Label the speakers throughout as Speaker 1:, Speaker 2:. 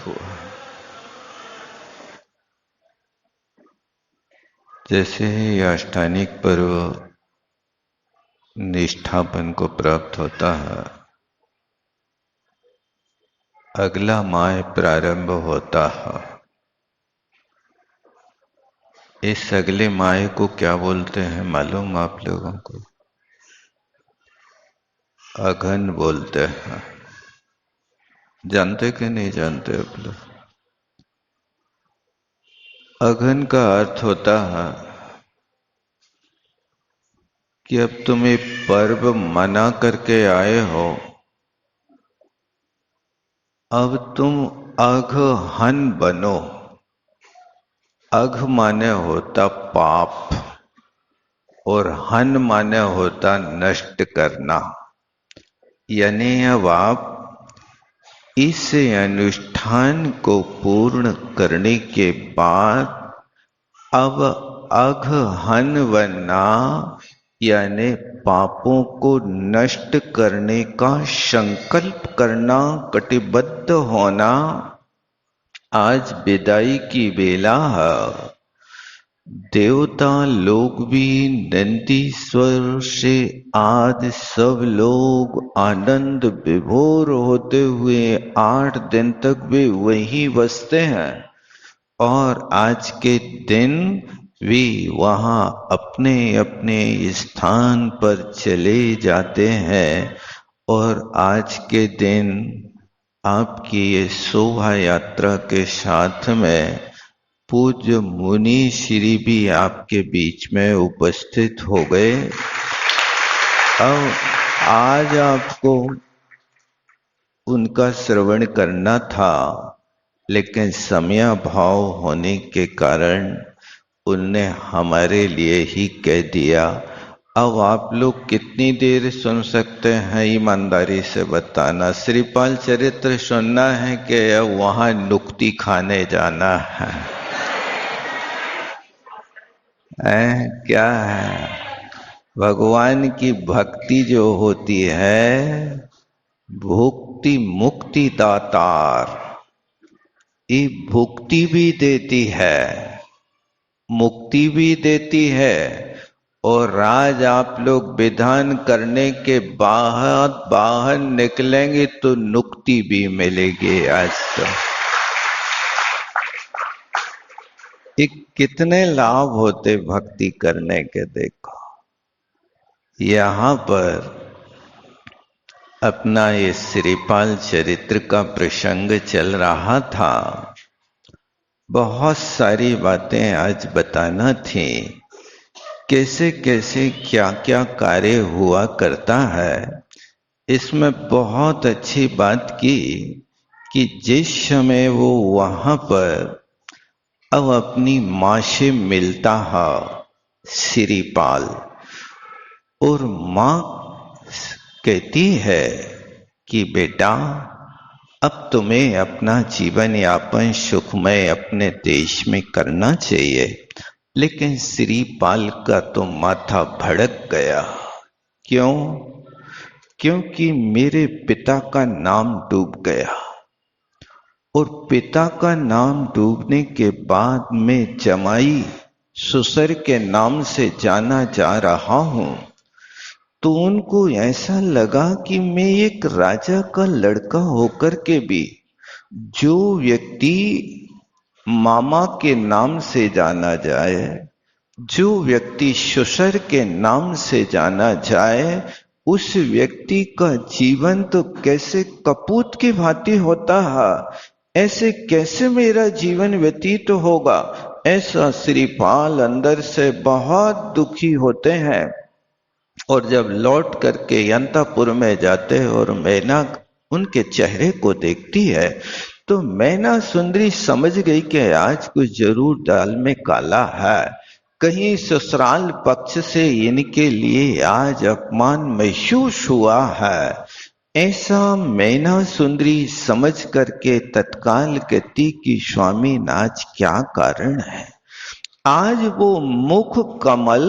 Speaker 1: हुआ। जैसे ही अष्टांगिक पर्व निष्ठापन को प्राप्त होता है, अगला माह प्रारंभ होता है। इस अगले माह को क्या बोलते हैं मालूम आप लोगों को? अघन बोलते हैं। जानते कि नहीं जानते आप लोग? अघन का अर्थ होता है कि अब तुम ये पर्व मना करके आए हो, अब तुम अघहन बनो। अघ माने होता पाप और हन माने होता नष्ट करना। यानी अब आप इस अनुष्ठान को पूर्ण करने के बाद अब अघहन बनना यानी पापों को नष्ट करने का संकल्प करना, कटिबद्ध होना। आज विदाई की बेला है। देवता लोग भी नंदीश्वर से आज सब लोग आनंद विभोर होते हुए 8 दिन तक वे वहीं बसते हैं और आज के दिन वे वहां अपने अपने स्थान पर चले जाते हैं। और आज के दिन आपकी ये शोभा यात्रा के साथ में पूज्य मुनि श्री भी आपके बीच में उपस्थित हो गए। अब आज आपको उनका श्रवण करना था, लेकिन समयाभाव होने के कारण उनने हमारे लिए ही कह दिया। अब आप लोग कितनी देर सुन सकते हैं ईमानदारी से बताना? श्रीपाल चरित्र सुनना है कि वहां नुक्ती खाने जाना है? क्या है? भगवान की भक्ति जो होती है, भुक्ति मुक्ति दातार, ये भुक्ति भी देती है, मुक्ति भी देती है। और आज आप लोग विधान करने के बाद बाहर निकलेंगे तो नुक्ति भी मिलेगी। आज तो कितने लाभ होते भक्ति करने के। देखो यहां पर अपना ये श्रीपाल चरित्र का प्रसंग चल रहा था। बहुत सारी बातें आज बताना थी, कैसे कैसे क्या क्या कार्य हुआ करता है। इसमें बहुत अच्छी बात की कि जिस समय वो वहां पर अब अपनी माँ से मिलता है श्रीपाल, और माँ कहती है कि बेटा अब तुम्हें अपना जीवन यापन सुखमय अपने देश में करना चाहिए। लेकिन श्रीपाल का तो माथा भड़क गया। क्यों? क्योंकि मेरे पिता का नाम डूब गया, और पिता का नाम डूबने के बाद मैं जमाई ससुर के नाम से जाना जा रहा हूं। तो उनको ऐसा लगा कि मैं एक राजा का लड़का होकर के भी जो व्यक्ति मामा के नाम से जाना जाए, जो व्यक्ति ससुर के नाम से जाना जाए, उस व्यक्ति का जीवन तो कैसे कपूत की भांति होता है। ऐसे कैसे मेरा जीवन व्यतीत होगा? ऐसा श्रीपाल अंदर से बहुत दुखी होते हैं। और जब लौट करके अंतपुर में जाते हैं और मैना उनके चेहरे को देखती है, तो मैना सुंदरी समझ गई कि आज कुछ जरूर दाल में काला है। कहीं ससुराल पक्ष से इनके लिए आज अपमान महसूस हुआ है। ऐसा मैना सुंदरी समझ करके तत्काल कहती कि स्वामी आज क्या कारण है? आज वो मुख कमल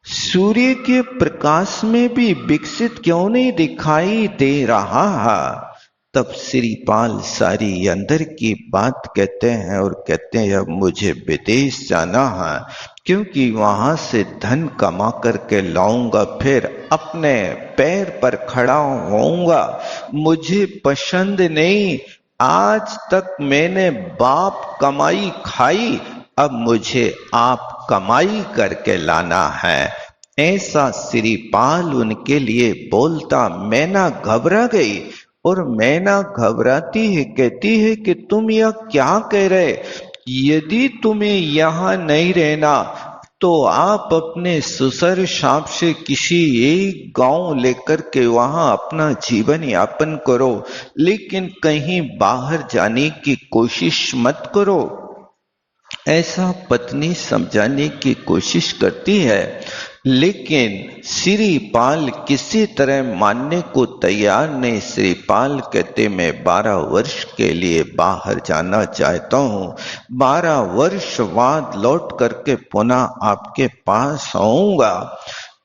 Speaker 1: सूर्य के प्रकाश में भी विकसित क्यों नहीं दिखाई दे रहा है? तब श्रीपाल सारी अंदर की बात कहते हैं और कहते हैं अब मुझे विदेश जाना है, क्योंकि वहां से धन कमा करके लाऊंगा, फिर अपने पैर पर खड़ा होऊंगा। मुझे पसंद नहीं, आज तक मैंने बाप कमाई खाई, अब मुझे आप कमाई करके लाना है। ऐसा श्रीपाल उनके लिए बोलता। मैना घबरा गई और मैना घबराती है, कहती है कि तुम यह क्या कह रहे, यदि तुम्हें यहां नहीं रहना तो आप अपने ससुर साहब से किसी एक गांव लेकर के वहां अपना जीवन यापन करो, लेकिन कहीं बाहर जाने की कोशिश मत करो। ऐसा पत्नी समझाने की कोशिश करती है, लेकिन श्रीपाल किसी तरह मानने को तैयार नहीं। श्रीपाल कहते मैं 12 वर्ष के लिए बाहर जाना चाहता हूँ, 12 वर्ष बाद लौट करके पुनः आपके पास आऊंगा।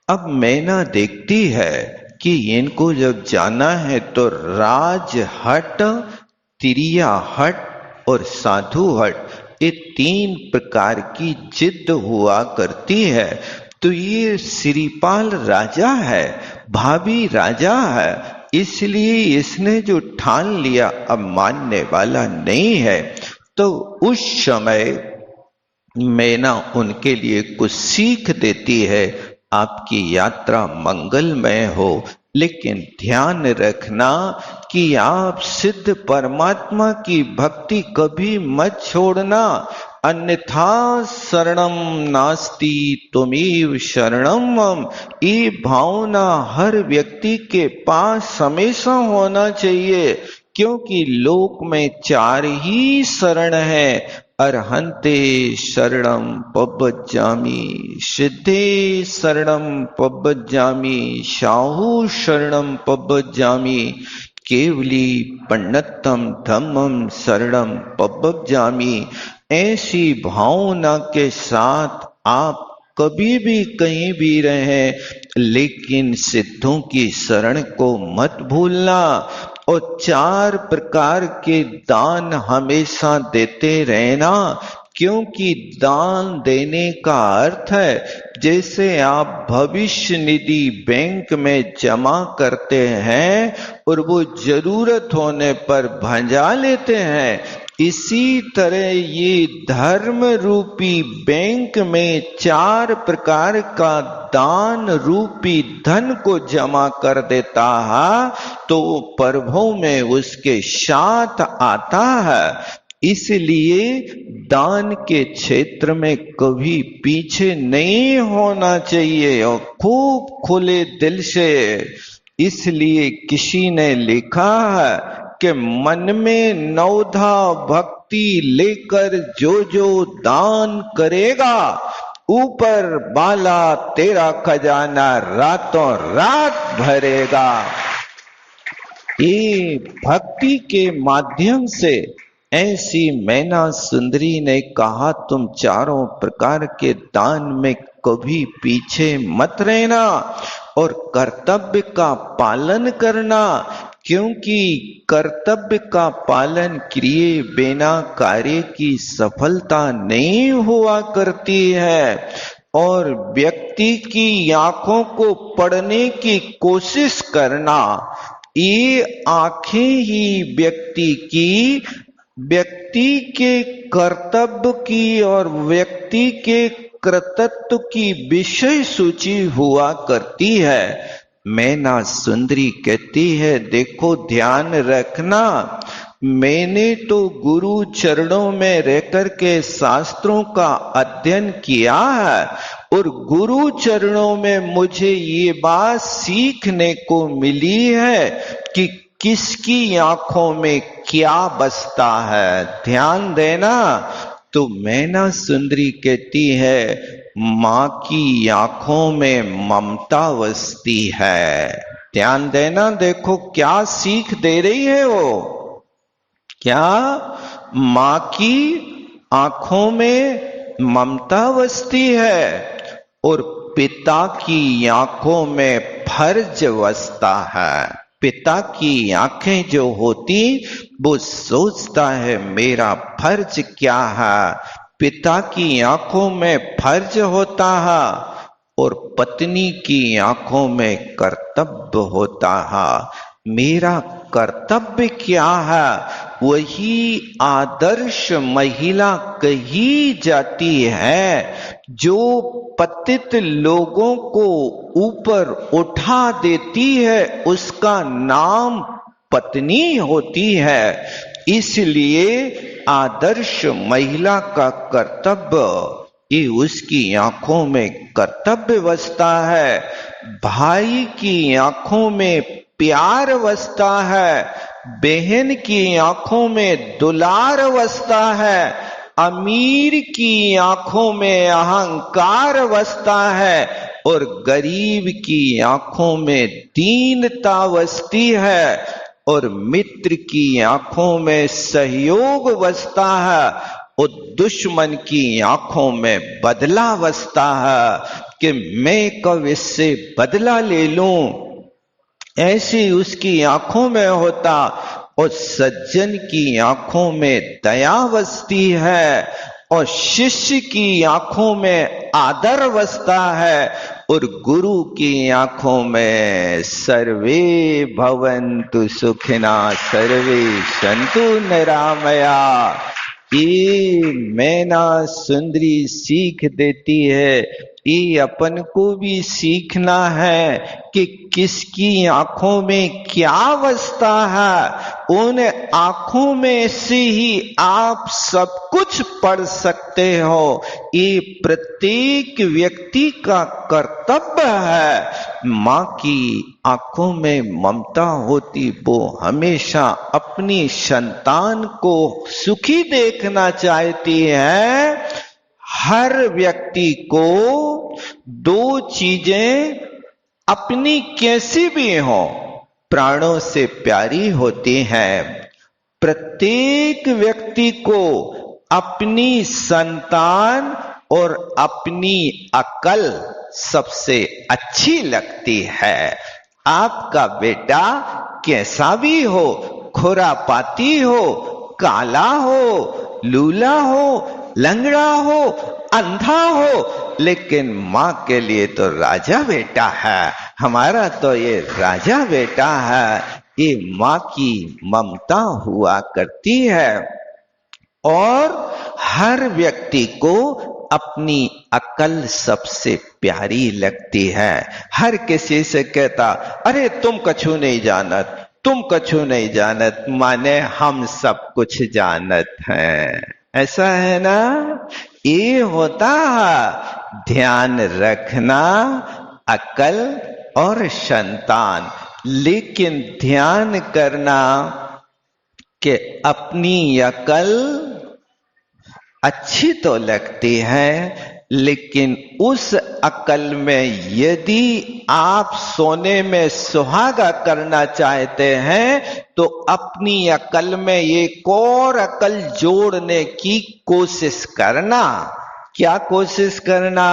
Speaker 1: अब मैना देखती है कि इनको जब जाना है तो राजहट, तिरिया हट और साधु हट, ये 3 प्रकार की जिद हुआ करती है। तो ये श्रीपाल राजा है, भाभी राजा है, इसलिए इसने जो ठान लिया अब मानने वाला नहीं है। तो उस समय मैना उनके लिए कुछ सीख देती है, आपकी यात्रा मंगलमय हो, लेकिन ध्यान रखना कि आप सिद्ध परमात्मा की भक्ति कभी मत छोड़ना, अन्यथा शरणम नास्ति तुमेव शरणम मम। ये भावना हर व्यक्ति के पास हमेशा होना चाहिए, क्योंकि लोक में 4 ही शरण है, अर्हन्ते शरणम पवज्जामि, सिद्धे शरणम पवज्जामि, साहू शरणम पवज्जामि, केवली पन्नतम धम्मम शरणम पवज्जामि। ऐसी भावना के साथ आप कभी भी कहीं भी रहें, लेकिन सिद्धों की शरण को मत भूलना और 4 प्रकार के दान हमेशा देते रहना, क्योंकि दान देने का अर्थ है जैसे आप भविष्य निधि बैंक में जमा करते हैं और वो जरूरत होने पर भंजा लेते हैं, इसी तरह ये धर्म रूपी बैंक में 4 प्रकार का दान रूपी धन को जमा कर देता है, तो प्रभु में उसके साथ आता है। इसलिए दान के क्षेत्र में कभी पीछे नहीं होना चाहिए और खूब खुले दिल से। इसलिए किसी ने लिखा है कि मन में नवधा भक्ति लेकर जो जो दान करेगा, ऊपर वाला तेरा खजाना रातों रात भरेगा। ये भक्ति के माध्यम से ऐसी मैना सुंदरी ने कहा, तुम 4 प्रकार के दान में कभी पीछे मत रहना और कर्तव्य का पालन करना, क्योंकि कर्तव्य का पालन किए बिना कार्य की सफलता नहीं हुआ करती है। और व्यक्ति की आंखों को पढ़ने की कोशिश करना, ये आंखें ही व्यक्ति के कर्तव्य की और व्यक्ति के कृतत्व की विषय सूची हुआ करती है। मैना सुंदरी कहती है, देखो ध्यान रखना, मैंने तो गुरु चरणों में रहकर के शास्त्रों का अध्ययन किया है और गुरु चरणों में मुझे ये बात सीखने को मिली है कि किसकी आंखों में क्या बसता है। ध्यान देना। तो मैना सुंदरी कहती है, मां की आंखों में ममता बसती है। ध्यान देना, देखो क्या सीख दे रही है वो। क्या? मां की आंखों में ममता बसती है और पिता की आंखों में फर्ज बसता है। पिता की आंखें जो होती वो सोचता है मेरा फर्ज क्या है। पिता की आंखों में फर्ज होता है और पत्नी की आंखों में कर्तव्य होता है। मेरा कर्तव्य क्या है, वही आदर्श महिला कही जाती है, जो पतित लोगों को ऊपर उठा देती है, उसका नाम पत्नी होती है। इसलिए आदर्श महिला का कर्तव्य ये उसकी आंखों में कर्तव्य बसता है। भाई की आंखों में प्यार बसता है, बहन की आंखों में दुलार बसता है, अमीर की आंखों में अहंकार बसता है और गरीब की आंखों में दीनता बसती है और मित्र की आंखों में सहयोग बसता है और दुश्मन की आंखों में बदला बसता है कि मैं कब इससे बदला ले लूं, ऐसी उसकी आंखों में होता। और सज्जन की आंखों में दया बसती है और शिष्य की आंखों में आदर बसता है और गुरु की आंखों में सर्वे भवन्तु सुखिना सर्वे सन्तु निरामया। ये मैना सुंदरी सीख देती है, ये अपन को भी सीखना है कि किसकी आंखों में क्या बसता है। उन आंखों में से ही आप सब कुछ पढ़ सकते हो। ये प्रत्येक व्यक्ति का कर्तव्य है। माँ की आंखों में ममता होती, वो हमेशा अपनी संतान को सुखी देखना चाहती है। हर व्यक्ति को दो चीजें अपनी कैसी भी हो प्राणों से प्यारी होती हैं। प्रत्येक व्यक्ति को अपनी संतान और अपनी अकल सबसे अच्छी लगती है। आपका बेटा कैसा भी हो, खुरापाती हो, काला हो, लूला हो, लंगड़ा हो, अंधा हो, लेकिन माँ के लिए तो राजा बेटा है। हमारा तो ये राजा बेटा है। ये माँ की ममता हुआ करती है। और हर व्यक्ति को अपनी अकल सबसे प्यारी लगती है। हर किसी से कहता अरे तुम कछु नहीं जानत, तुम कछु नहीं जानत, माने हम सब कुछ जानत हैं। ऐसा है ना। ये होता है ध्यान रखना अकल और संतान, लेकिन ध्यान करना कि अपनी अकल अच्छी तो लगती है, लेकिन उस अकल में यदि आप सोने में सुहागा करना चाहते हैं तो अपनी अकल में एक और अकल जोड़ने की कोशिश करना। क्या कोशिश करना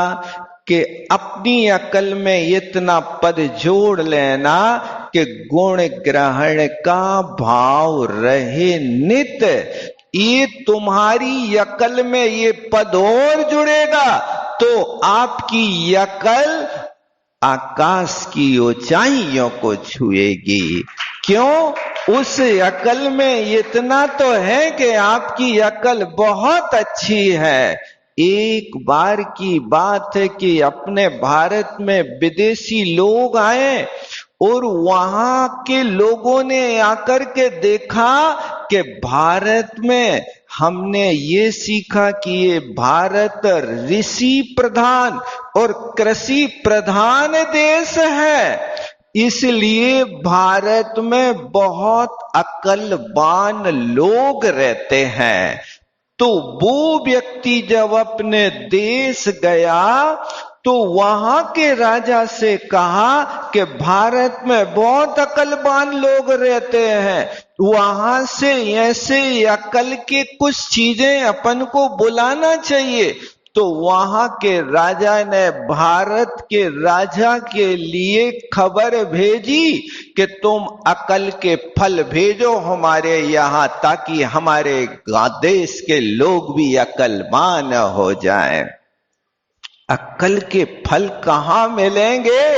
Speaker 1: कि अपनी अकल में इतना पद जोड़ लेना कि गुण ग्रहण का भाव रहे नित। ये तुम्हारी अकल में ये पद और जुड़ेगा तो आपकी अकल आकाश की ऊंचाइयों को छुएगी। क्यों? उस अकल में इतना तो है कि आपकी अकल बहुत अच्छी है। एक बार की बात है कि अपने भारत में विदेशी लोग आए और वहां के लोगों ने आकर के देखा कि भारत में हमने ये सीखा कि ये भारत ऋषि प्रधान और कृषि प्रधान देश है, इसलिए भारत में बहुत अक्लवान लोग रहते हैं। तो वो व्यक्ति जब अपने देश गया तो वहां के राजा से कहा कि भारत में बहुत अक्लवान लोग रहते हैं, वहां से ऐसे अकल के कुछ चीजें अपन को बुलाना चाहिए। तो वहां के राजा ने भारत के राजा के लिए खबर भेजी कि तुम अकल के फल भेजो हमारे यहां, ताकि हमारे देश के लोग भी अकलमान हो जाएं। अक्ल के फल कहां मिलेंगे?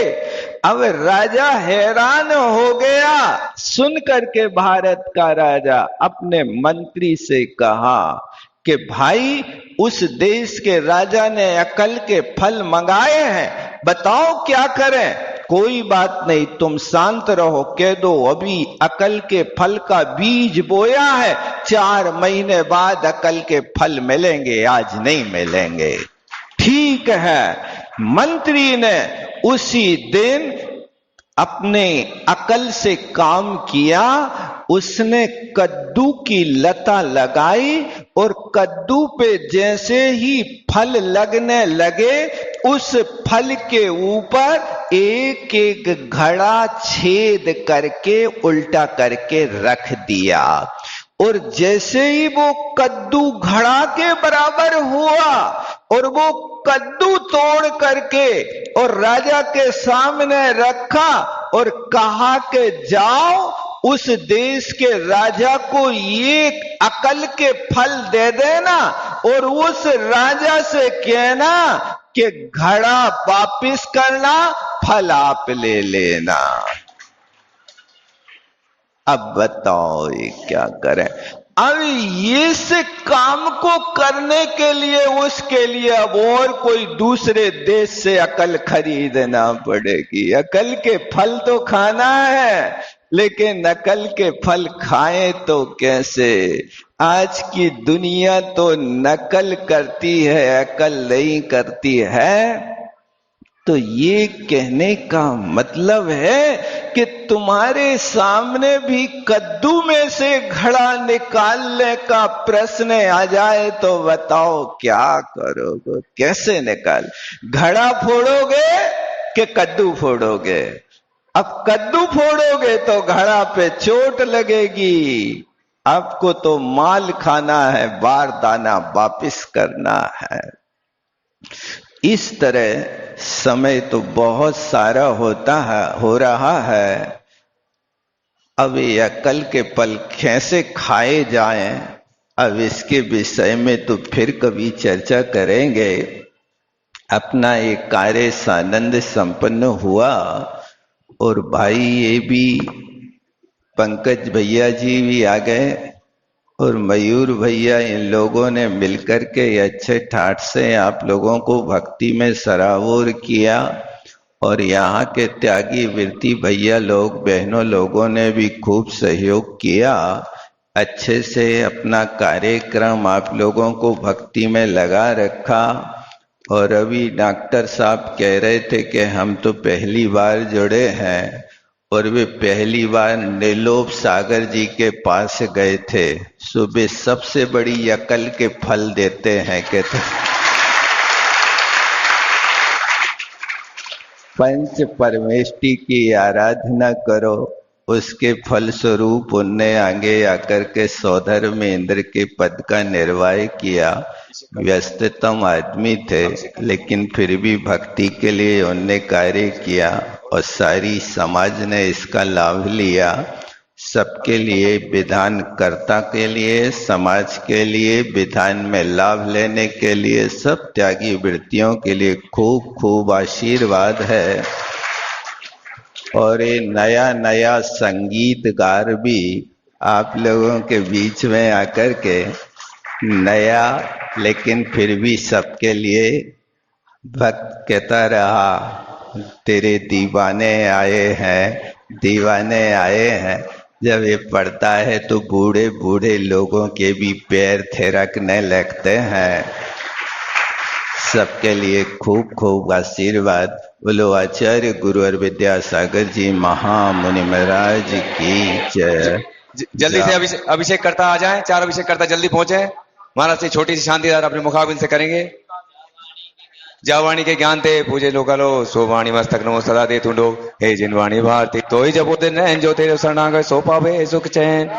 Speaker 1: अब राजा हैरान हो गया। सुन करके भारत का राजा अपने मंत्री से कहा कि भाई, उस देश के राजा ने अकल के फल मंगाए हैं, बताओ क्या करें? कोई बात नहीं, तुम शांत रहो, कह दो अभी अकल के फल का बीज बोया है, 4 महीने बाद अकल के फल मिलेंगे, आज नहीं मिलेंगे। ठीक है। मंत्री ने उसी दिन अपने अकल से काम किया। उसने कद्दू की लता लगाई और कद्दू पे जैसे ही फल लगने लगे, उस फल के ऊपर एक एक घड़ा छेद करके उल्टा करके रख दिया। और जैसे ही वो कद्दू घड़ा के बराबर हुआ और वो कद्दू तोड़ करके और राजा के सामने रखा और कहा कि जाओ उस देश के राजा को ये अकल के फल दे देना और उस राजा से कहना कि घड़ा वापिस करना, फल आप ले लेना। अब बताओ ये क्या करें? अब इस काम को करने के लिए उसके लिए अब और कोई दूसरे देश से अकल खरीदना पड़ेगी। अकल के फल तो खाना है, लेकिन अकल के फल खाएं तो कैसे? आज की दुनिया तो नकल करती है, अकल नहीं करती है। तो ये कहने का मतलब है कि तुम्हारे सामने भी कद्दू में से घड़ा निकालने का प्रश्न आ जाए तो बताओ क्या करोगे? कैसे निकाल? घड़ा फोड़ोगे कि कद्दू फोड़ोगे? अब कद्दू फोड़ोगे तो घड़ा पे चोट लगेगी। आपको तो माल खाना है, बार दाना वापिस करना है। इस तरह समय तो बहुत सारा हो रहा है। अब ये अकल के फल कैसे खाए जाएं, अब इसके विषय में तो फिर कभी चर्चा करेंगे। अपना एक कार्य सानंद संपन्न हुआ और भाई ये भी पंकज भैया जी भी आ गए और मयूर भैया, इन लोगों ने मिलकर के अच्छे ठाठ से आप लोगों को भक्ति में सराबोर किया। और यहाँ के त्यागी वृत्ति भैया लोग, बहनों लोगों ने भी खूब सहयोग किया। अच्छे से अपना कार्यक्रम आप लोगों को भक्ति में लगा रखा। और अभी डॉक्टर साहब कह रहे थे कि हम तो पहली बार जुड़े हैं, और वे पहली बार नीलोप सागर जी के पास गए थे। सुबह सबसे बड़ी अकल के फल देते हैं, कहते पंच परमेष्टि की आराधना करो, उसके फल स्वरूप उनने आगे आकर के सौधर में इंद्र के पद का निर्वाह किया। व्यस्ततम आदमी थे, लेकिन फिर भी भक्ति के लिए उनने कार्य किया और सारी समाज ने इसका लाभ लिया। सबके लिए, विधान कर्ता के लिए, समाज के लिए, विधान में लाभ लेने के लिए, सब त्यागी वृत्तियों के लिए खूब खूब आशीर्वाद है। और ये नया नया संगीतकार भी आप लोगों के बीच में आकर के, नया लेकिन फिर भी सबके लिए भक्त कहता रहा, तेरे दीवाने आए हैं, दीवाने आए हैं। जब ये पढ़ता है तो बूढ़े बूढ़े लोगों के भी पैर थिरकने लगते हैं। सबके लिए खूब खूब आशीर्वाद। बोलो आचार्य गुरु और विद्यासागर जी महामुनि महाराज की जय।
Speaker 2: जल्दी से अभिषेक करता आ जाए, 4 अभिषेक करता जल्दी पहुंचे। महाराज से छोटी सी शांति अपने मुखाबिन से करेंगे। जावाणी के ज्ञान ते पूजे लोकालो, सोवाणी मस्तक नो सदा दे तुंडो, हे जिनवाणी भारती तो ही जब दिन जो तेरे शरणागत सो पावे सुख चैन।